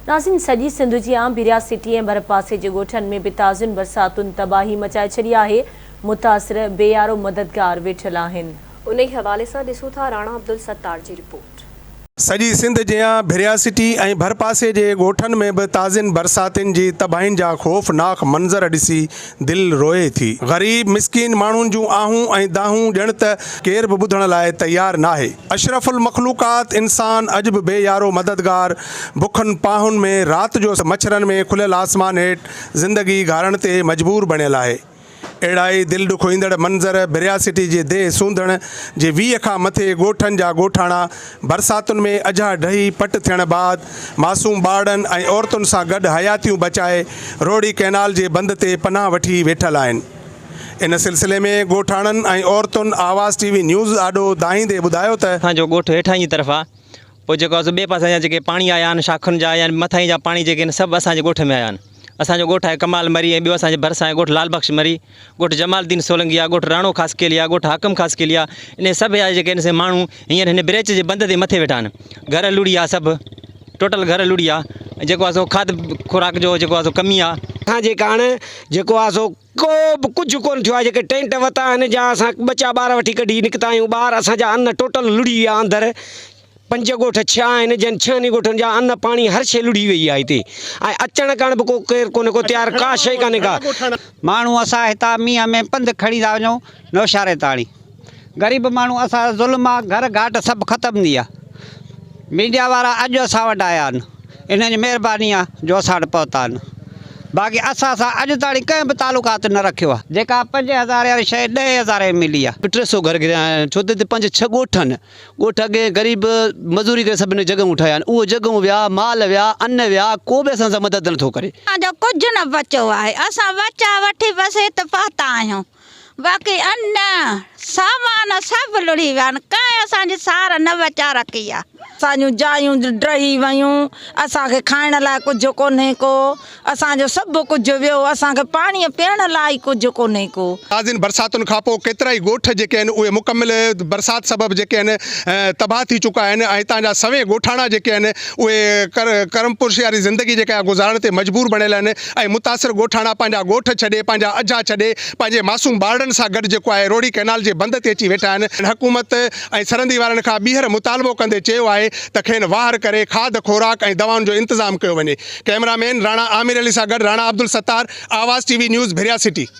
नाज़रीन, सॼी सिंध जी आम भिरिया सिटी ऐं भरपासे जे ॻोठनि में बि ताज़ियुनि बरसातुनि तबाही मचाए छॾी आहे। मुतासिर बेयारो मददगार वेठल आहिनि। उन ई हवाले सां ॾिसूं था राणा अब्दुल सत्तार जी रिपोर्ट। सॼी सिंध जियां भिरिया सिटी ऐं भरपासे जे ॻोठनि में बि ताज़ियुनि बरसातियुनि जी तबाहियुनि जा ख़ौफ़नाक मंज़र ॾिसी दिलि रोए थी। ग़रीब मिसकीन माण्हुनि जूं आहूं ऐं दाहूं ॼण त केर बि ॿुधण लाइ तयारु नाहे। अशरफुल मख़लूक़ात इंसान अॼु बि बेयारो मददगार बुखनि पाहुनि में राति जो मच्छरनि में खुलियल आसमान हेठि ज़िंदगी गारण ते मजबूर बणियल आहे। अहिड़ा ई दिलि ॾुखोईंदड़ मंज़र भिरिया सिटी जे देह सूंधण जे 20 खां मथे ॻोठनि जा ॻोठाणा बरसातुनि में अझा ढही पट थियण बाद मासूम ॿारनि ऐं औरतुनि सां गॾु हयातियूं बचाए रोड़ी कैनाल जे बंद ते पनाह वठी वेठल आहिनि। इन सिलसिले में ॻोठाणनि ऐं औरतुनि आवाज़ टीवी न्यूज़ आॾो दाहींदे ॿुधायो त असांजो ॻोठु हेठां जी तरफ़ आहे, पोइ जेको आहे ॿिए पासे जा जेके पाणी आया आहिनि शाखुनि जा या मथां जा पाणी जेके आहिनि सभु असांजे ॻोठ में आया आहिनि। असांजो ॻोठु आहे कमाल मरी, ऐं ॿियो असांजे भरिसां आहे ॻोठु लाल बख्श मरी, ॻोठु जमालुद्दीन सोलंकी, ॻोठु राणो ख़ासि केलिया, ॻोठु हाकम ख़ासि केलिया। इन सभु जा जेके आहिनि से माण्हू हींअर हिन ब्रिज जे बंद ते मथे वेठा आहिनि। घर लुड़ी आहे, सभु टोटल घर लुड़ी आहे। जेको आहे सो खाद खुराक जो जेको आहे सो कमी आहे। असांजे कारण जेको आहे सो को बि कुझु कोन थियो आहे। जेके टेंट वरिता आहिनि जा असां ॿचा ॿार वठी कढी निकिता आहियूं। ॿार असांजा अन्न टोटल लुड़ी विया अंदरि। 5 ॻोठ 6 आहिनि, जन 6 ॻोठनि जा अन्न पाणी हर शइ लुड़ी वई आहे हिते। ऐं अचण करण बि को केरु कोन्हे, को तयारु का शइ कान्हे का। माण्हू असां हितां मींहं में पंधु खणी था वञूं नौशारे ताणी। ग़रीब माण्हू असां ज़ुल्म आहे, घर घाट सभु ख़तमु थी आहे। मीडिया वारा अॼु असां वटि आया आहिनि, इन जी महिरबानी आहे जो असां वटि पहुता आहिनि। बाक़ी असां सां अॼु ताईं कंहिं बि तालुकात न रखियो आहे। जेका 5000 वारी शइ 10,000 में मिली आहे। 300 घर गिरिया आहिनि, छो त 5-6 ॻोठ आहिनि। ॻोठ अॻे ग़रीब मज़ूरी करे सभिनी जॻहियूं ठाहिया आहिनि। उहे जॻहियूं विया, माल विया, अन्न विया, को बि असां सां मदद नथो करे। असांजो कुझु न बचियो आहे। असां बचा वठी बसि हिते पहुता आहियूं। बाक़ी अन्न सामान सभु लुड़ी विया आहिनि। कंहिं असांजी सार न बचा रखी आहे। असांजूं जायूं ड्रही वियूं, असांखे खाइण लाइ कुझु कोन्हे को। असांजो सभु कुझु वियो, असांखे पाणी पीअण लाइ कुझु कोन्हे को। ताज़ियुनि बरसातुनि खां पोइ केतिरा ई ॻोठ जेके आहिनि उहे मुकमिल बरसाति सबबु जेके आहिनि तबाह थी चुका आहिनि। ऐं हितां जा सवे ॻोठाणा जेके आहिनि उहे करमपुरशी वारी ज़िंदगी जेका आहे गुज़ारण ते मजबूर बणियल आहिनि। ऐं मुतासिर ॻोठाणा पंहिंजा ॻोठ छॾे, पंहिंजा अझा छॾे, पंहिंजे मासूम ॿारनि सां गॾु जेको आहे रोड़ी कैनाल जे बंद ते अची वेठा आहिनि। हुकूमत ऐं सरहदी वारनि खां ॿीहर मुतालबो कंदे चयो आहे त खेनि वाहर करे खाद खुराक ऐं दवाउनि जो इंतज़ाम कयो वञे। कैमरामैन राणा आमिर अली सां गॾु राणा अब्दुल सत्तार, आवाज़ टीवी न्यूज़ भिरिया सिटी।